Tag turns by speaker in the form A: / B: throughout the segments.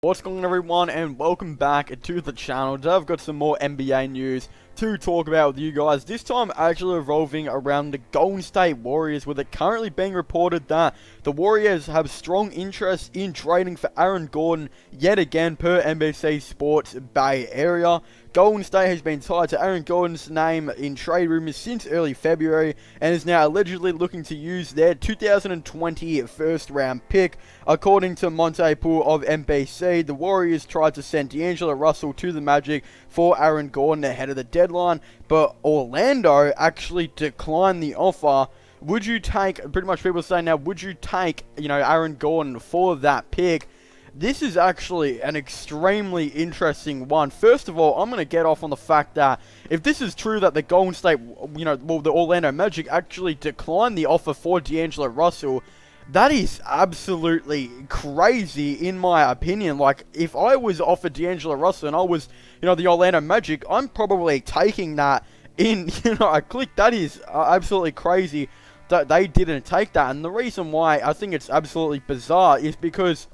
A: What's going on, everyone, and welcome back to the channel. Today I've got some more NBA news to talk about with you guys. This time actually revolving around the Golden State Warriors, with it currently being reported that the Warriors have strong interest in trading for Aaron Gordon yet again, per NBC Sports Bay Area. Golden State has been tied to Aaron Gordon's name in trade rumors since early February and is now allegedly looking to use their 2020 first round pick. According to Monte Poole of NBC, the Warriors tried to send D'Angelo Russell to the Magic for Aaron Gordon ahead of the deadline, but Orlando actually declined the offer. Would you take, pretty much people saying now, would you take, Aaron Gordon for that pick? This is actually an extremely interesting one. First of all, I'm going to get off on the fact that if this is true that the Golden State, the Orlando Magic actually declined the offer for D'Angelo Russell, that is absolutely crazy in my opinion. Like, if I was offered D'Angelo Russell and I was, the Orlando Magic, I'm probably taking that in, a click. That is absolutely crazy that they didn't take that. And the reason why I think it's absolutely bizarre is because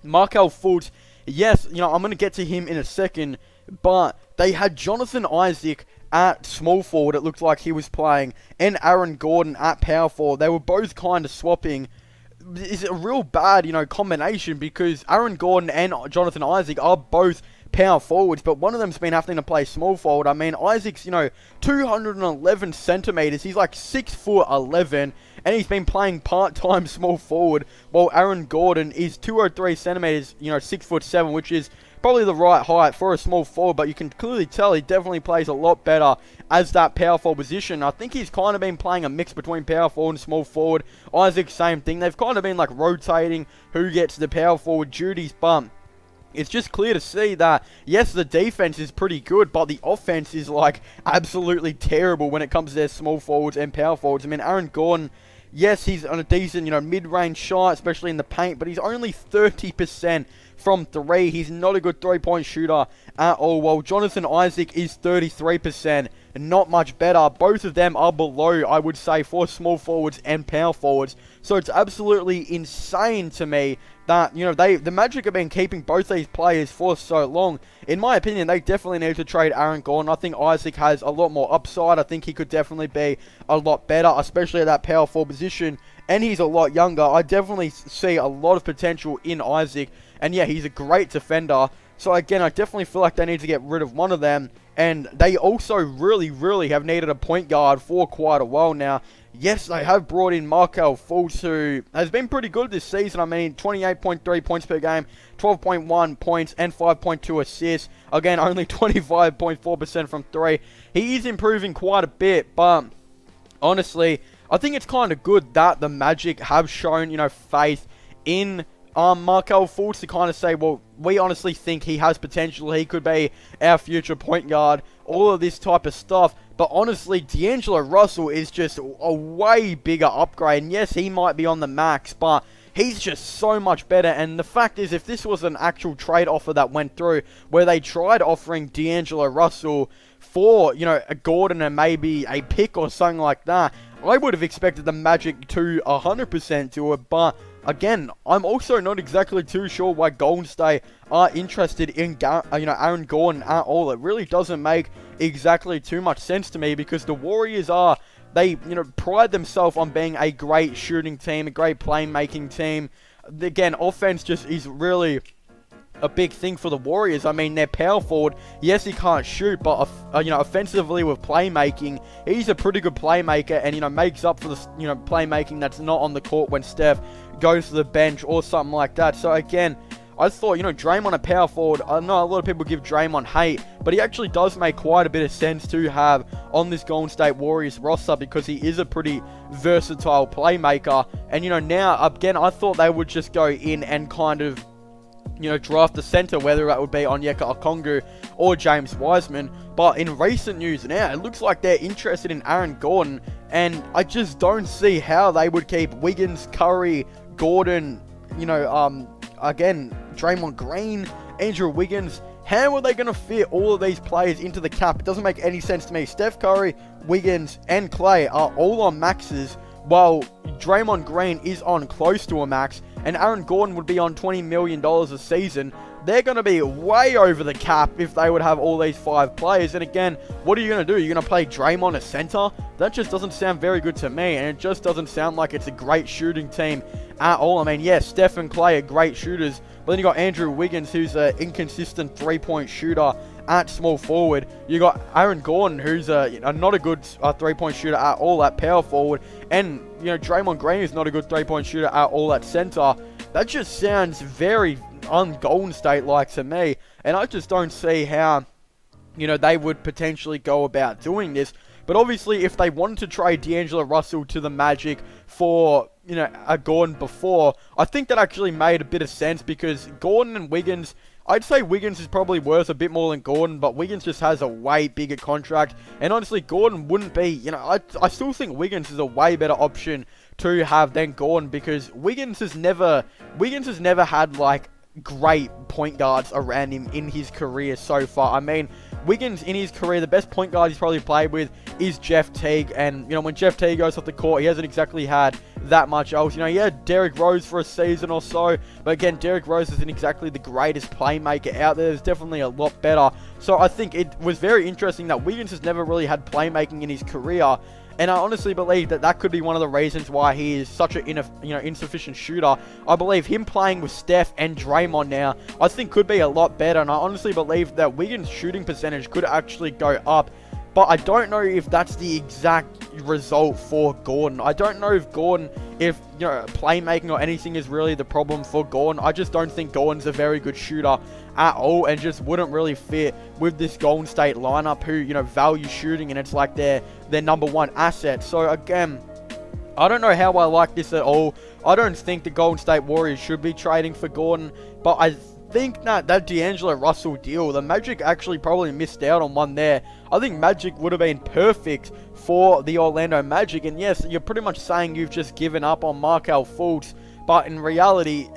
A: Markelle Fultz, yes, I'm going to get to him in a second, but they had Jonathan Isaac at small forward, it looked like he was playing, and Aaron Gordon at power forward. They were both kind of swapping. It's a real bad, combination, because Aaron Gordon and Jonathan Isaac are both power forwards, but one of them's been having to play small forward. I mean, Isaac's, 211 centimeters. He's like 6'11", and he's been playing part-time small forward, while Aaron Gordon is 203 centimeters, 6'7", which is probably the right height for a small forward, but you can clearly tell he definitely plays a lot better as that power forward position. I think he's kind of been playing a mix between power forward and small forward. Isaac, same thing. They've kind of been like rotating who gets the power forward duties, but it's just clear to see that, yes, the defense is pretty good, but the offense is, like, absolutely terrible when it comes to their small forwards and power forwards. I mean, Aaron Gordon, yes, he's on a decent, mid-range shot, especially in the paint, but he's only 30% from three. He's not a good three-point shooter at all, while Jonathan Isaac is 33%. Not much better. Both of them are below, I would say, for small forwards and power forwards. So it's absolutely insane to me that, the Magic have been keeping both these players for so long. In my opinion, they definitely need to trade Aaron Gordon. I think Isaac has a lot more upside. I think he could definitely be a lot better, especially at that power forward position. And he's a lot younger. I definitely see a lot of potential in Isaac. And yeah, he's a great defender. So again, I definitely feel like they need to get rid of one of them. And they also really have needed a point guard for quite a while now. Yes, they have brought in Markelle Fultz, who has been pretty good this season. I mean, 28.3 points per game, 12.1 points, and 5.2 assists. Again, only 25.4% from three. He is improving quite a bit, but honestly, I think it's kind of good that the Magic have shown, faith in Markelle Fultz to kind of say, well, we honestly think he has potential. He could be our future point guard. All of this type of stuff. But honestly, D'Angelo Russell is just a way bigger upgrade. And yes, he might be on the max, but he's just so much better. And the fact is, if this was an actual trade offer that went through, where they tried offering D'Angelo Russell for, a Gordon and maybe a pick or something like that, I would have expected the Magic to 100% do it. But again, I'm also not exactly too sure why Golden State are interested in, Aaron Gordon at all. It really doesn't make exactly too much sense to me, because the Warriors they pride themselves on being a great shooting team, a great playmaking team. Again, offense just is really a big thing for the Warriors. I mean, their power forward, yes, he can't shoot, but offensively with playmaking, he's a pretty good playmaker, and makes up for the playmaking that's not on the court when Steph goes to the bench or something like that. So again, I thought, Draymond a power forward, I know a lot of people give Draymond hate, but he actually does make quite a bit of sense to have on this Golden State Warriors roster, because he is a pretty versatile playmaker. And now, again, I thought they would just go in and kind of draft the center, whether that would be Onyeka Okongwu or James Wiseman. But in recent news now, it looks like they're interested in Aaron Gordon, and I just don't see how they would keep Wiggins, Curry, Gordon, again, Draymond Green, Andrew Wiggins. How are they going to fit all of these players into the cap? It doesn't make any sense to me. Steph Curry, Wiggins, and Clay are all on maxes, while Draymond Green is on close to a max, and Aaron Gordon would be on $20 million a season. they're going to be way over the cap if they would have all these 5 players. And again, what are you going to do? You're going to play Draymond as center? That just doesn't sound very good to me, and it just doesn't sound like it's a great shooting team at all. I mean, yes, Steph and Clay are great shooters, but then you got Andrew Wiggins, who's an inconsistent 3-point shooter at small forward. You got Aaron Gordon, who's not a good 3-point shooter at all at power forward, and Draymond Green is not a good 3-point shooter at all at center. That just sounds very un-Golden State-like to me, and I just don't see how they would potentially go about doing this. But obviously, if they wanted to trade D'Angelo Russell to the Magic for a Gordon before, I think that actually made a bit of sense, because Gordon and Wiggins, I'd say Wiggins is probably worth a bit more than Gordon, but Wiggins just has a way bigger contract, and honestly, Gordon wouldn't be, I still think Wiggins is a way better option to have than Gordon, because Wiggins has never had, like, great point guards around him in his career so far. I mean, Wiggins in his career, the best point guard he's probably played with is Jeff Teague, and when Jeff Teague goes off the court, he hasn't exactly had that much else. He had Derrick Rose for a season or so, but again, Derrick Rose isn't exactly the greatest playmaker out there. There's definitely a lot better. So I think it was very interesting that Wiggins has never really had playmaking in his career. And I honestly believe that that could be one of the reasons why he is such an insufficient shooter. I believe him playing with Steph and Draymond now, I think could be a lot better. And I honestly believe that Wiggins' shooting percentage could actually go up. But I don't know if that's the exact result for Gordon. I don't know if playmaking or anything is really the problem for Gordon. I just don't think Gordon's a very good shooter at all, and just wouldn't really fit with this Golden State lineup who, value shooting, and it's like their number one asset. So again, I don't know how I like this at all. I don't think the Golden State Warriors should be trading for Gordon, but I think that D'Angelo Russell deal, the Magic actually probably missed out on one there. I think Magic would have been perfect for the Orlando Magic, and yes, you're pretty much saying you've just given up on Markelle Fultz, but in reality,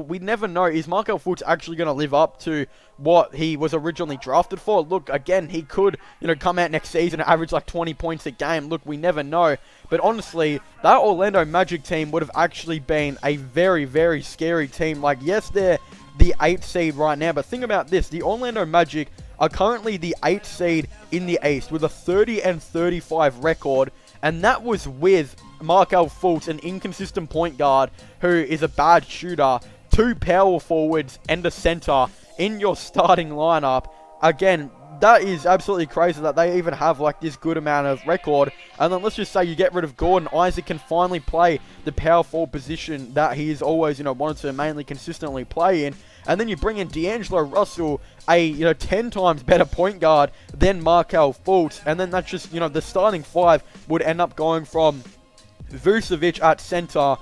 A: we never know, is Markelle Fultz actually going to live up to what he was originally drafted for? Look, again, he could, come out next season and average like 20 points a game. Look, we never know. But honestly, that Orlando Magic team would have actually been a very, very scary team. Like, yes, they're the 8th seed right now, but think about this. The Orlando Magic are currently the 8th seed in the East with a 30-35 record, and that was with Markelle Fultz, an inconsistent point guard who is a bad shooter, 2 power forwards and a center in your starting lineup. Again, that is absolutely crazy that they even have like this good amount of record. And then let's just say you get rid of Gordon, Isaac can finally play the power forward position that he has always, wanted to mainly consistently play in. And then you bring in D'Angelo Russell, a 10 times better point guard than Markelle Fultz, and then that's just, the starting 5 would end up going from Vucevic at center,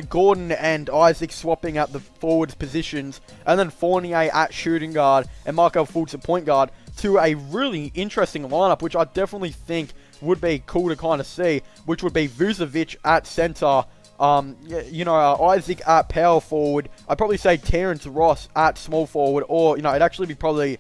A: Gordon and Isaac swapping at the forwards positions, and then Fournier at shooting guard and Markelle Fultz at point guard, to a really interesting lineup, which I definitely think would be cool to kind of see, which would be Vucevic at center, Isaac at power forward. I'd probably say Terrence Ross at small forward, or, it'd actually be probably,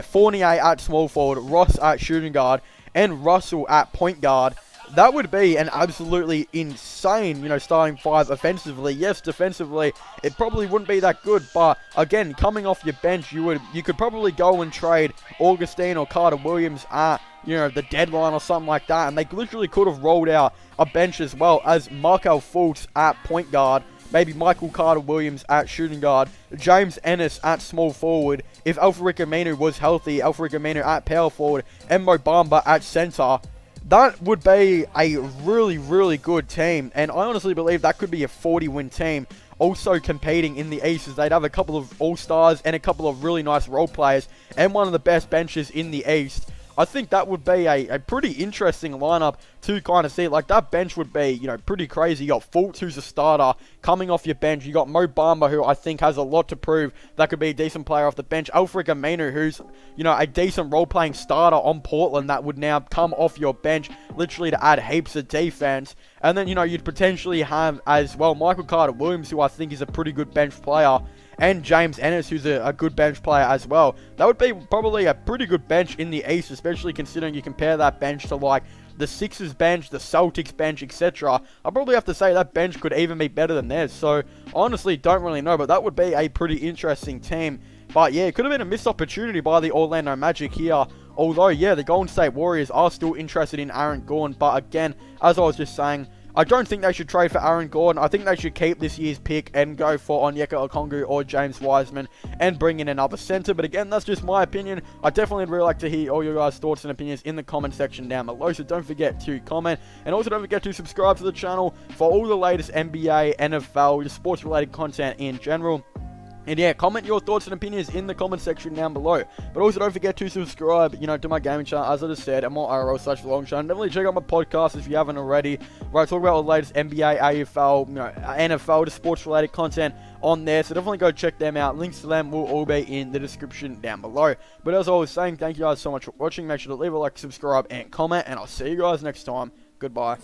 A: Fournier at small forward, Ross at shooting guard, and Russell at point guard. That would be an absolutely insane, starting 5 offensively. Yes, defensively, it probably wouldn't be that good, but again, coming off your bench, you could probably go and trade Augustine or Carter Williams at, the deadline or something like that, and they literally could have rolled out a bench as well as Markelle Fultz at point guard, maybe Michael Carter Williams at shooting guard, James Ennis at small forward, if Al-Farouq Aminu was healthy, Al-Farouq Aminu at power forward, and Mo Bamba at center. That would be a really, really good team, and I honestly believe that could be a 40-win team. Also competing in the East, as they'd have a couple of All-Stars and a couple of really nice role players, and one of the best benches in the East. I think that would be a pretty interesting lineup to kind of see. Like, that bench would be, pretty crazy. You got Fultz, who's a starter, coming off your bench. You got Mo Bamba, who I think has a lot to prove. That could be a decent player off the bench. Al-Farouq Aminu, who's, a decent role-playing starter on Portland that would now come off your bench, literally to add heaps of defense. And then, you'd potentially have as well Michael Carter Williams, who I think is a pretty good bench player, and James Ennis, who's a good bench player as well. That would be probably a pretty good bench in the East, especially considering you compare that bench to, like, the Sixers bench, the Celtics bench, etc., I probably have to say that bench could even be better than theirs. So, honestly, don't really know, but that would be a pretty interesting team. But yeah, it could have been a missed opportunity by the Orlando Magic here. Although, yeah, the Golden State Warriors are still interested in Aaron Gordon. But again, as I was just saying, I don't think they should trade for Aaron Gordon. I think they should keep this year's pick and go for Onyeka Okongwu or James Wiseman and bring in another center. But again, that's just my opinion. I definitely would really like to hear all your guys' thoughts and opinions in the comment section down below. So don't forget to comment. And also don't forget to subscribe to the channel for all the latest NBA, NFL, just sports-related content in general. And yeah, comment your thoughts and opinions in the comment section down below. But also don't forget to subscribe, to my gaming channel, as I just said, and more IRL/vlog channel. Definitely check out my podcast if you haven't already, where I talk about all the latest NBA, AFL, NFL, just sports-related content on there. So definitely go check them out. Links to them will all be in the description down below. But as I was saying, thank you guys so much for watching. Make sure to leave a like, subscribe, and comment. And I'll see you guys next time. Goodbye.